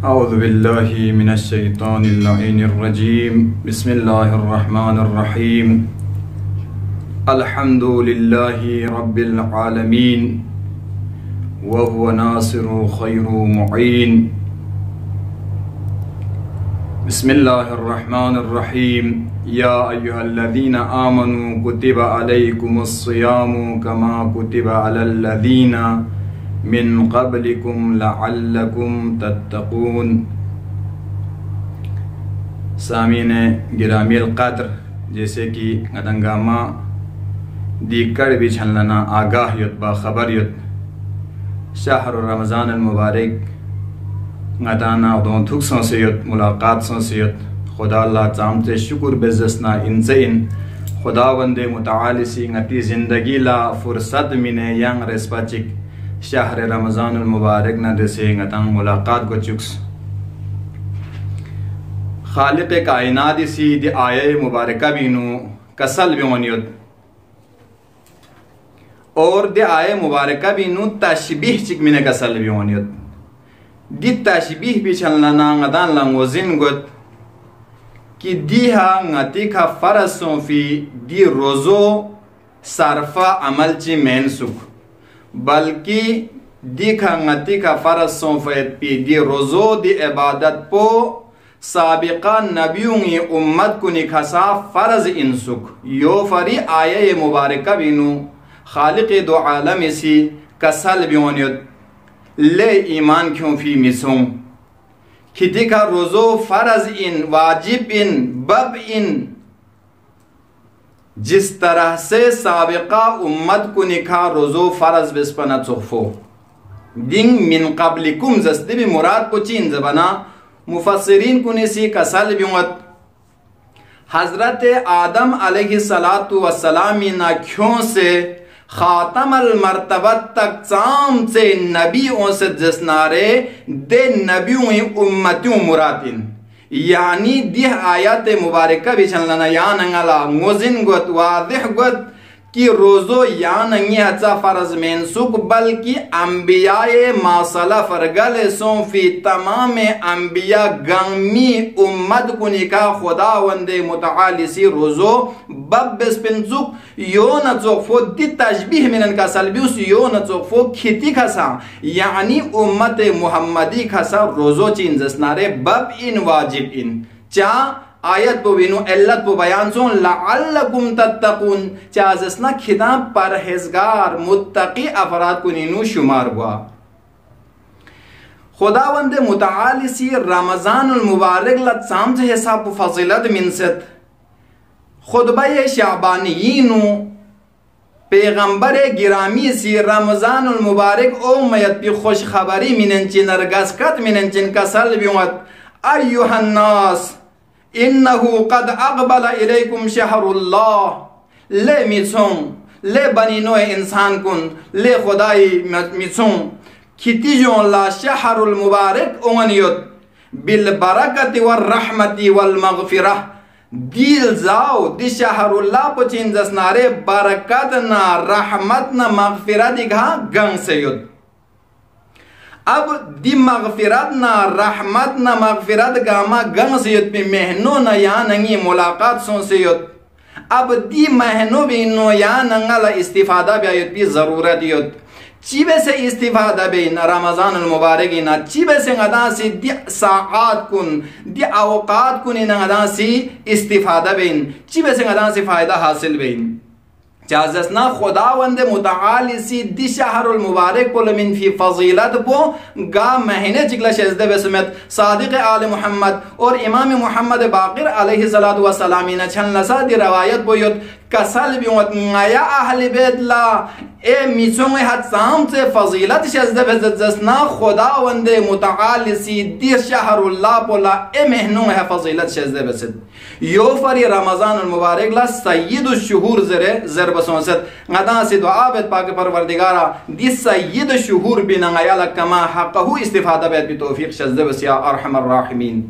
اعوذ باللہ من الشیطان اللعین الرجیم بسم اللہ الرحمن الرحیم الحمد للہ رب العالمین وهو ناصر خیر معین بسم اللہ الرحمن الرحیم یا ایہا الذین آمنوا کتب علیکم الصیام کما کتب علی الذین من قبلکم لعلکم تتقون۔ سامعین گرامی القدر، جیسے کہ ادنگامہ دیکر بھی چھلنا آگاہ یت با خبر یت شہر رمضان المبارک غدانا دون تھک سن سیت ملاقات سن سیت خدا اللہ چامتے شکر بزسنا انزین خدا وند متعالی سی غتی زندگی لا فرصت منے ینگ رسپچک شہر رمضان المبارک نہ دسے غتان ملاقات کو چکس خالق کائنات سی دی آیہ مبارکہ بینو کسل بیونیت اور دی آیہ مبارکہ بینو تشبیح چک منے کسل بیونیت دی تشبیح بھی چلنا غدان لنگوزن گت کہ دی ہا غتی کا فرسوں فی دی روزو صرفہ عمل چی مین سکھ بلکہ دی کھنگتی کا فرض سنفیت پی دی روزو دی عبادت پو سابقہ نبیوں کی امت کو نکھسا فرض انسک یو فری آیہ مبارکہ بینو خالق دو عالم سی کسل بیونیت لے ایمان کیوں فی مسوں کھتی کا روزو فرض ان واجب ان بب ان جس طرح سے سابقہ امت کو نکھا روزو فرض بسپنا چخفو دنگ من قبلکم زستی بھی مراد کو چین زبنا مفسرین کو نسی کسل بیونت حضرت آدم علیہ السلام نا کیوں سے خاتم المرتبت تک چام سے نبیوں سے جسنارے دے نبیوں امتیوں مراتین یعنی دیہ آیات مبارکہ بھی چلنا یاننگلا موزن گت واضح گت کی روزو یاننگی حچا فرض منسوک بلکہ انبیاء ماصلہ فرگل سون فی تمام انبیاء گنمی امت کو نکا خدا وند متعالی سی روزو بب بس پنسوک یو نچوکفو دی تشبیح منن کا سلبیوس یو نچوکفو کھتی کھسا یعنی امت محمدی کھسا روزو چین زسنارے بب ان واجب ان چاہ آیت پو بینو علت پو بیان سون لعلکم تتقون چازسنا کھدا پرہزگار متقی افراد کو نینو شمار ہوا خداوند متعالی سی رمضان المبارک لطسامت حساب فضلت منست خطبہ شعبانیینو پیغمبر گرامی سی رمضان المبارک او میت پی خوش خبری مننچن رگسکت مننچن کسل بیوت ایوہ الناس انہو قد اقبل الیکم شہر اللہ لے میچھوں لے بنی نوع انسان کن لے خدای میچھوں کھتی جو اللہ شہر المبارک اونیت بالبرکت والرحمت والمغفرہ دیل زاو دی شہر اللہ پچین جسنارے برکت نا رحمت نا مغفرت گھا گنگ سید اب دی مغفرت نا رحمت نا مغفرت گاما گنگ سید پی مہنو نا یا ننگی ملاقات سن سید اب دی مہنو بھی نو یا ننگل استفادہ بیایت پی ضرورت یت چیبے سے استفادہ بین رمضان المبارکی نا چیبے سے غدا سی دی ساعات کن دی اوقات کن نا غدا سی استفادہ بین چیبے سے غدا سی فائدہ حاصل بین چازسنا خداوند متعالی سی دی شہر المبارک پل من فی فضیلت پو گا مہینے چکلا شہزدہ بسمت صادق آل محمد اور امام محمد باقر علیہ السلام چھن لسا دی روایت پو یت کسل بیوت نیا اہل بیت لا اے میچوں میں حد سام سے فضیلت شہزدہ بزدزسنا خداوند متعالی سی دی شہر اللہ پولا اے مہنوں میں فضیلت شہزدہ بزد یو فری رمضان المبارک لا سید الشہور زر بسونست غدا سی دعا بیت پاک پروردگارا دی سید الشہور بنا غیالا کما حقہو استفادہ بیت بی توفیق شہزدہ بس یا ارحم الراحمین۔